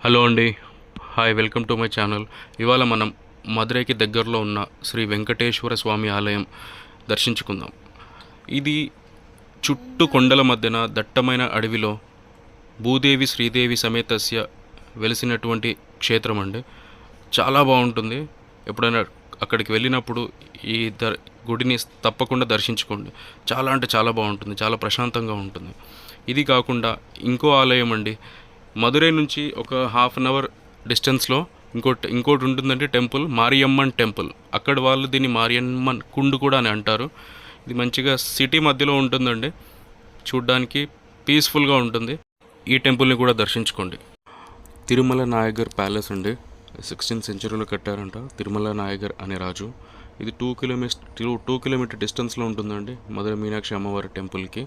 Hello అండి. Hi, welcome to my channel. ఇవాళ మనం మదురైకి దగ్గరలో ఉన్న శ్రీ వెంకటేశ్వర స్వామి ఆలయం దర్శించుకుందాం. ఇది చుట్టూ కొండల మధ్యన దట్టమైన అడవిలో భూదేవి శ్రీదేవి సమేతస్య వెలిసినటువంటి క్షేత్రం అండి. చాలా బాగుంటుంది. ఎప్పుడైనా అక్కడికి వెళ్ళినప్పుడు ఈ గుడిని తప్పకుండా దర్శించుకోండి. చాలా అంటే చాలా బాగుంటుంది. చాలా ప్రశాంతంగా ఉంటుంది. ఇది కాకుండా ఇంకో ఆలయం అండి. మదురై నుంచి ఒక హాఫ్ అన్ అవర్ డిస్టెన్స్లో ఇంకోటి ఉంటుందంటే టెంపుల్, మారియమ్మన్ టెంపుల్. అక్కడ వాళ్ళు దీన్ని మారియమ్మన్ కుండు కూడా అని అంటారు. ఇది మంచిగా సిటీ మధ్యలో ఉంటుందండి. చూడ్డానికి పీస్ఫుల్గా ఉంటుంది. ఈ టెంపుల్ని కూడా దర్శించుకోండి. తిరుమల నాయగర్ ప్యాలెస్ అండి. 16th సెంచరీలో కట్టారంట తిరుమల నాయగర్ అనే రాజు. ఇది 2 కిలోమీటర్ డిస్టెన్స్లో ఉంటుందండి మధుర మీనాక్షి అమ్మవారి టెంపుల్కి.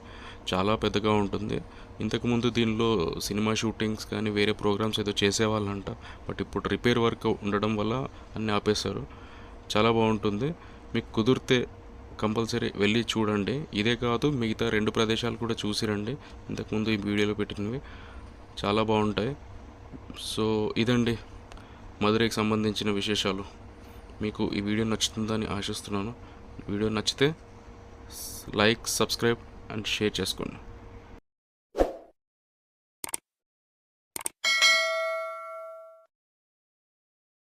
చాలా పెద్దగా ఉంటుంది. ఇంతకుముందు దీనిలో సినిమా షూటింగ్స్ కానీ వేరే ప్రోగ్రామ్స్ ఏదో చేసేవాళ్ళంట. బట్ ఇప్పుడు రిపేర్ వర్క్ ఉండడం వల్ల అన్నీ ఆపేశారు. చాలా బాగుంటుంది. మీకు కుదిరితే కంపల్సరీ వెళ్ళి చూడండి. ఇదే కాదు, మిగతా 2 ప్రదేశాలు కూడా చూసిరండి. ఇంతకుముందు ఈ వీడియోలో పెట్టినవి చాలా బాగుంటాయి. సో ఇదండి మదురైకి సంబంధించిన విశేషాలు. మీకు ఈ వీడియో నచ్చుతుందని ఆశిస్తున్నాను. వీడియో నచ్చితే లైక్, సబ్స్క్రైబ్ అండ్ షేర్ చేసుకోండి.